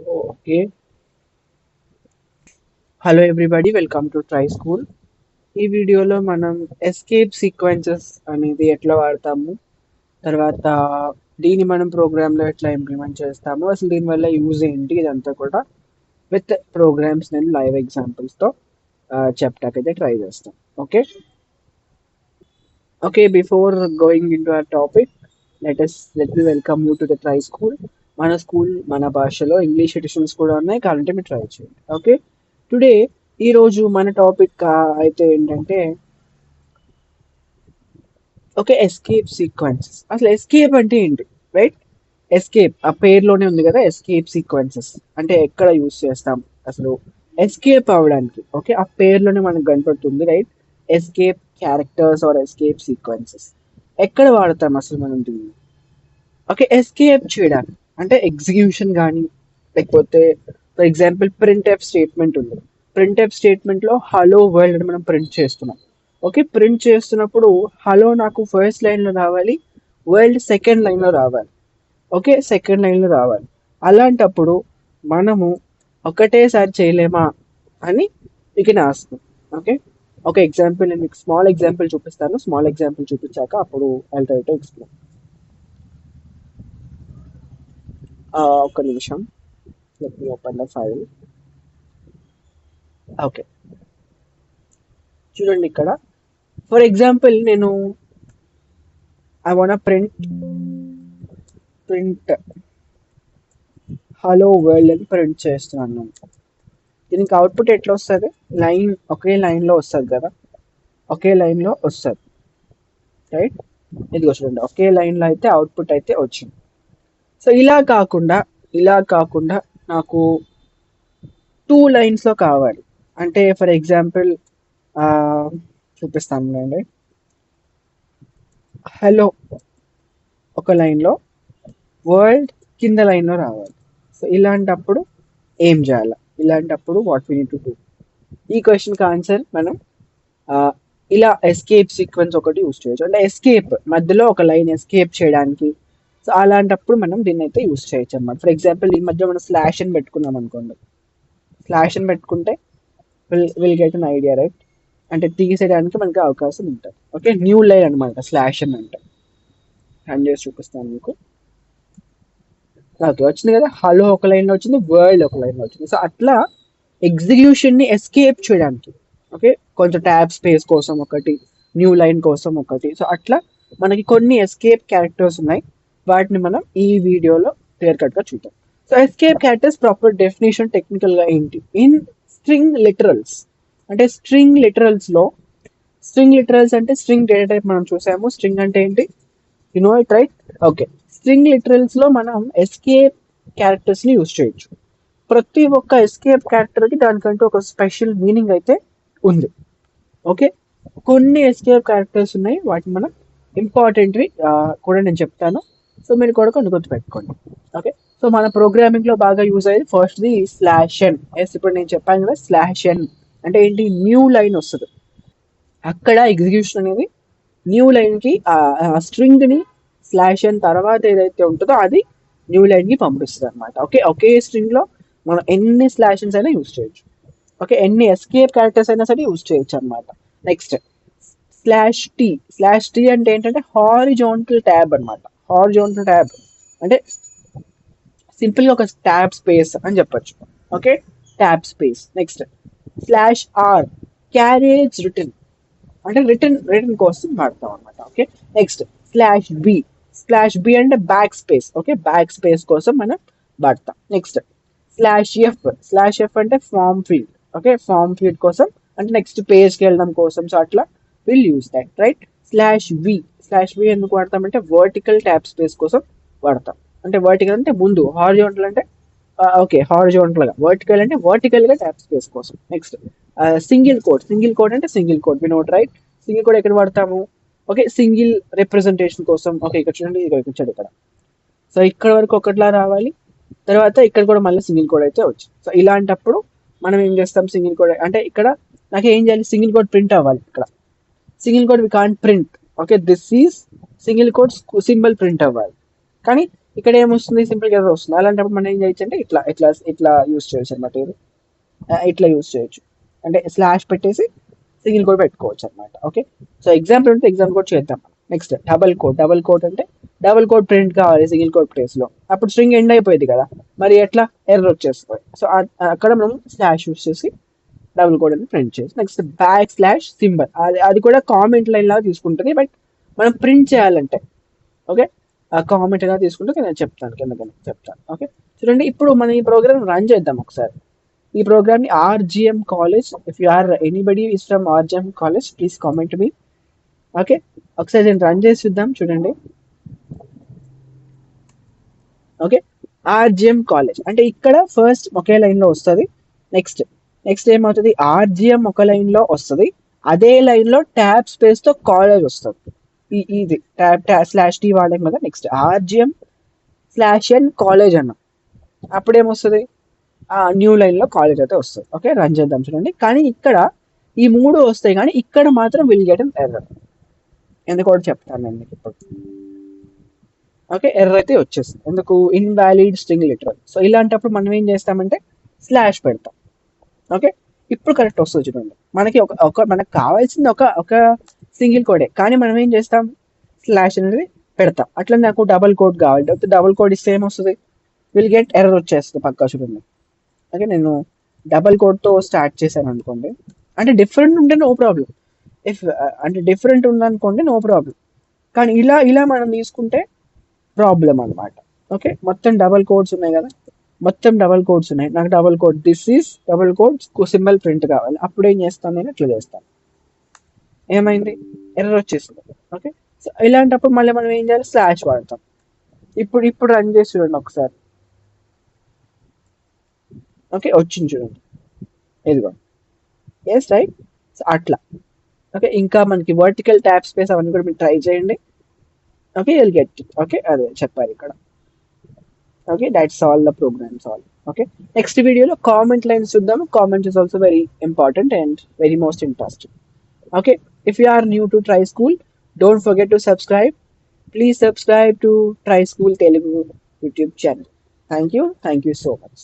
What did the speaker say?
Okay. Hello everybody, welcome to try school. ఈ వీడియోలో మనం ఎస్కేప్ సీక్వెన్సెస్ అనేది ఎట్లా వాడతాము, తర్వాత దీన్ని మనం ప్రోగ్రాంలో ఎట్లా ఇంప్లిమెంట్ చేస్తాము, అసలు దీనివల్ల యూజ్ ఏంటి, ఇదంతా కూడా విత్ ప్రోగ్రామ్స్ నేను లైవ్ ఎగ్జాంపుల్స్తో చెప్పడానికైతే ట్రై చేస్తాం. Okay okay before going in to our topic, let me welcome you to the try school. మన స్కూల్ మన భాషలో ఇంగ్లీష్ ఎడిషన్స్ కూడా ఉన్నాయి, కావాలంటే మీరు ట్రై చేయండి. ఓకే, టుడే ఈరోజు మన టాపిక్ అయితే ఏంటంటే ఓకే ఎస్కేప్ సీక్వెన్సెస్. అసలు ఎస్కేప్ అంటే ఏంటి, రైట్? ఎస్కేప్ ఆ పేరులోనే ఉంది కదా, ఎస్కేప్ సీక్వెన్సెస్ అంటే ఎక్కడ యూస్ చేస్తాం అసలు ఎస్కేప్ అవడానికి. ఓకే, ఆ పేరులోనే మనకు కనపడుతుంది, right? Escape characters or escape sequences ఎక్కడ వాడతాం అసలు మనం దీన్ని? ఓకే, ఎస్కేప్ చేయడానికి అంటే ఎగ్జిక్యూషన్ కానీ, లేకపోతే for example print F statement ఉంది. ప్రింట్ ఎఫ్ స్టేట్మెంట్ లో హలో వరల్డ్ అని మనం ప్రింట్ చేస్తున్నాం. ఓకే, ప్రింట్ చేస్తున్నప్పుడు హలో నాకు ఫస్ట్ లైన్ లో రావాలి, వరల్డ్ సెకండ్ లైన్ లో రావాలి. ఓకే, సెకండ్ లైన్ లో రావాలి. అలాంటప్పుడు మనము ఒకటేసారి చేయలేమా అని ఇక ఆస్క్. ఓకే, ఒక ఎగ్జాంపుల్ నేను మీకు స్మాల్ ఎగ్జాంపుల్ చూపిస్తాను. స్మాల్ ఎగ్జాంపుల్ చూపించాక అప్పుడు ఐ ట్రై టు ఎక్స్ప్లెయిన్. ఒక్క నిమిషం, let me open the file. Okay, చూడండి ఇక్కడ ఫర్ ఎగ్జాంపుల్ నేను I want print hello world అని ప్రింట్ చేస్తున్నాను. దీనికి అవుట్పుట్ ఎట్లా వస్తుంది? లైన్ ఒకే లైన్లో వస్తుంది కదా, ఒకే లైన్లో వస్తుంది, రైట్? ఇదిగో చూడండి, ఒకే లైన్లో అయితే అవుట్పుట్ అయితే వచ్చింది. సో ఇలా కాకుండా నాకు 2 లైన్స్లో కావాలి. అంటే ఫర్ ఎగ్జాంపుల్ చూపిస్తాను అండి. హలో ఒక లైన్లో, వరల్డ్ కింద లైన్లో రావాలి. సో ఇలాంటప్పుడు ఏం చేయాలి? ఇలాంటప్పుడు what we need to do? ఈ క్వశ్చన్కి ఆన్సర్ మనం ఆ, ఇలా ఎస్కేప్ సీక్వెన్స్ ఒకటి యూస్ చేయొచ్చు. అంటే ఎస్కేప్ మధ్యలో ఒక లైన్ ఎస్కేప్ చేయడానికి. సో అలాంటప్పుడు మనం దీన్ని అయితే యూస్ చేయొచ్చు అనమాట. ఫర్ ఎగ్జాంపుల్ ఈ మధ్య మనం స్లాష్ అని పెట్టుకున్నాం అనుకోండి. స్లాష్ అని పెట్టుకుంటే will get an idea, right? అంటే తీసేయడానికి మనకి అవకాశం ఉంటుంది. ఓకే, న్యూ లైన్ అనమాట స్లాష్ అని అంటే. రన్ చేసి చూపిస్తాను మీకు. ఓకే, వచ్చింది కదా, హలో ఒక లైన్లో వచ్చింది, వరల్డ్ ఒక లైన్లో వచ్చింది. సో అట్లా ఎగ్జిక్యూషన్ని ఎస్కేప్ చేయడానికి. ఓకే, కొంచెం ట్యాబ్ స్పేస్ కోసం ఒకటి, న్యూ లైన్ కోసం ఒకటి. సో అట్లా మనకి కొన్ని ఎస్కేప్ క్యారెక్టర్స్ ఉన్నాయి, వాటిని మనం ఈ వీడియోలో క్లియర్ కట్గా చూద్దాం. So escape characters proper definition టెక్నికల్గా ఏంటి? ఇన్ స్ట్రింగ్ లిటరల్స్, అంటే స్ట్రింగ్ లిటరల్స్ అంటే స్ట్రింగ్ డేటా టైప్ మనం చూసాము. స్ట్రింగ్ అంటే ఏంటి, you know it, right? Okay, string literals లో మనం ఎస్కేప్ క్యారెక్టర్స్ ని యూజ్ చేయొచ్చు. ప్రతి ఒక్క ఎస్కేప్ క్యారెక్టర్ కి దానికంటూ ఒక స్పెషల్ మీనింగ్ అయితే ఉంది. ఓకే, కొన్ని ఎస్కేప్ క్యారెక్టర్స్ ఉన్నాయి, వాటిని మనం ఇంపార్టెంట్వి కూడా నేను చెప్తాను. సో మీరు కూడా కొన్ని గుర్తు పెట్టుకోండి. ఓకే, సో మన ప్రోగ్రామింగ్ లో బాగా యూజ్ అయ్యేది first the slash n. Yes, ఇప్పుడు నేను చెప్పాను కదా, స్లాష్ ఎన్ అంటే ఏంటి? న్యూ లైన్ వస్తుంది. అక్కడ ఎగ్జిక్యూషన్ అనేది న్యూ లైన్ కి ఆ స్ట్రింగ్ ని స్లాష్ ఎన్ తర్వాత ఏదైతే ఉంటుందో అది న్యూ లైన్ కి పంపిస్తుంది అనమాట. ఓకే, ఒకే స్ట్రింగ్ లో మనం ఎన్ని స్లాషన్స్ అయినా యూజ్ చేయొచ్చు. ఓకే, ఎన్ని ఎస్కేప్ క్యారెక్టర్స్ అయినా సరే యూజ్ చేయొచ్చు అనమాట. నెక్స్ట్ స్లాష్ టీ అంటే ఏంటంటే హారిజాంటల్ ట్యాబ్ అనమాట. హారిజాంటల్ ట్యాబ్ అంటే సింపుల్ గా ఒక ట్యాబ్ స్పేస్ అని చెప్పొచ్చు. Okay, tab space. Next /r carriage return అంటే రిటర్న్ కోసం వాడతాం అనమాట. ఓకే, నెక్స్ట్ /b అంటే back space. Okay, back space కోసం మనం వాడతాం. నెక్స్ట్ /f అంటే form field. Okay, form field కోసం అంటే నెక్స్ట్ పేజ్కి వెళ్ళడం కోసం. సో అట్లా will use that, right? /v ఎందుకు వాడతామంటే వర్టికల్ ట్యాబ్ స్పేస్ కోసం వాడతాం. అంటే వర్టికల్ అంటే ముందు, హారిజాంటల్ అంటే ఓకే హారిజాంటల్ గా, వర్టికల్ గా ట్యాబ్ స్పేస్ కోసం. నెక్స్ట్ సింగిల్ కోడ్ అంటే సింగిల్ కోడ్ వినోట్, రైట్? సింగిల్ కోడ్ ఎక్కడ వాడతాము? ఓకే, సింగిల్ రిప్రజెంటేషన్ కోసం. ఓకే, ఇక్కడ చూడండి, ఇక్కడ. సో ఇక్కడ వరకు ఒకటిలా రావాలి, తర్వాత ఇక్కడ కూడా మళ్ళీ సింగిల్ కోడ్ అయితే వచ్చింది. సో ఇలాంటప్పుడు మనం ఏం చేస్తాం? సింగిల్ కోడ్ అంటే ఇక్కడ నాకు ఏం చేయాలి? సింగిల్ కోడ్ ప్రింట్ అవ్వాలి. ఇక్కడ single quote we can't print. Okay, this is single quote symbol print అవ్వాలి. కానీ ఇక్కడ ఏమొస్తుంది, సింపుల్ ఎర్రర్ వస్తుంది. అలాంటప్పుడు మనం ఏం చేయొచ్చు అంటే ఇట్లా ఇట్లా ఇట్లా యూస్ చేయొచ్చు అనమాట. ఇది ఇట్లా యూస్ చేయొచ్చు, అంటే స్లాష్ పెట్టేసి సింగిల్ కోడ్ పెట్టుకోవచ్చు అనమాట. ఓకే, సో ఎగ్జాంపుల్ ఉంటే ఎగ్జాంపుల్ కోడ్ చేద్దాం. Next double code. Double code అంటే డబల్ కోడ్ ప్రింట్ కావాలి సింగిల్ కోడ్ ప్లేస్ లో, అప్పుడు స్ట్రింగ్ ఎండ్ అయిపోయింది కదా, మరి ఎట్లా ఎర్రర్ వచ్చేస్తుంది. సో అక్కడ మనం స్లాష్ యూస్ చేసి డబుల్ కోడ్ అని ప్రింట్ చేసి, నెక్స్ట్ బ్యాక్ స్లాష్ సింబల్, అది కూడా కామెంట్ లైన్ లాగా తీసుకుంటుంది, బట్ మనం ప్రింట్ చేయాలంటే ఓకే ఆ కామెంట్ ఎలా తీసుకుంటే నేను చెప్తాను, కిందకని చెప్తాను. ఓకే, చూడండి ఇప్పుడు మనం ఈ ప్రోగ్రామ్ రన్ చేద్దాం ఒకసారి. ఈ ప్రోగ్రామ్ ని RGM college, if you are anybody is from RGM college please comment me. Okay, ఒకసారి నేను రన్ చేసి చూద్దాం. చూడండి, ఓకే, ఆర్జిఎం కాలేజ్ అంటే ఇక్కడ ఫస్ట్ ఒకే లైన్ లో వస్తుంది. నెక్స్ట్ నెక్స్ట్ ఏమవుతుంది, ఆర్జిఎం ఒక లైన్ లో వస్తుంది, అదే లైన్ లో ట్యాబ్ స్పేస్ తో కాలేజ్ వస్తుంది. ఇది ట్యాబ్ స్లాష్ టీ వాడాం కదా. Next RGM slash n college అన్నాం, అప్పుడేమొస్తుంది, న్యూ లైన్ లో కాలేజ్ అయితే వస్తుంది. ఓకే, రన్ చేద్దాం చూడండి. కానీ ఇక్కడ ఈ మూడు వస్తాయి, కానీ ఇక్కడ మాత్రం విల్ గెట్ అన్ ఎర్రర్. ఎందుకు కూడా చెప్తాను నేను మీకు ఇప్పుడు. ఓకే, ఎర్రర్ అయితే వచ్చేస్తుంది. ఎందుకు, ఇన్వాలిడ్ స్ట్రింగ్ లిటరల్. సో ఇలాంటప్పుడు మనం ఏం చేస్తామంటే స్లాష్ పెడతాం. ఓకే, ఇప్పుడు కరెక్ట్ వస్తుంది చూడండి. మనకి మనకు కావాల్సింది ఒక సింగిల్ కోడే, కానీ మనం ఏం చేస్తాం, స్లాష్ అనేది పెడతాం. అట్లా నాకు డబల్ కోడ్ కావాలి, డబల్ కోడ్ ఇస్తే ఏమొస్తుంది, విల్ గెట్ ఎర్రర్ వచ్చేస్తుంది పక్కా చూడండి. ఓకే, నేను డబల్ కోడ్తో స్టార్ట్ చేశాను అనుకోండి, అంటే డిఫరెంట్ ఉంటే నో ప్రాబ్లం. ఇఫ్ అంటే డిఫరెంట్ ఉందనుకోండి నో ప్రాబ్లం, కానీ ఇలా ఇలా మనం తీసుకుంటే ప్రాబ్లం అనమాట. ఓకే, మొత్తం డబల్ కోడ్స్ ఉన్నాయి కదా, మొత్తం డబల్ కోడ్స్ ఉన్నాయి. నాకు double code this is double code symbol print కావాలి, అప్పుడు ఏం చేస్తాను, నేను ఇట్లా చేస్తాను. ఏమైంది, ఎర్రర్ వచ్చేసింది. ఓకే, సో ఇలాంటప్పుడు మళ్ళీ మనం ఏం చేయాలి, స్లాష్ వాడతాం. ఇప్పుడు రన్ చేసి చూడండి ఒకసారి. ఓకే, వచ్చింది చూడండి, ఇదిగో. ఎస్ రైట్, సో అట్లా. ఓకే, ఇంకా మనకి వర్టికల్ ట్యాబ్ స్పేస్ అవన్నీ కూడా మీరు ట్రై చేయండి. Okay, will get it. Okay, అదే చెప్పారు ఇక్కడ. Okay, that's all the programs all. Okay, next వీడియోలో కామెంట్ లైన్స్ చూద్దాం. Comment is also very important and very most interesting. Okay, if you are new to try school, don't forget to subscribe. Please subscribe to Try School Telugu YouTube channel. Thank you so much.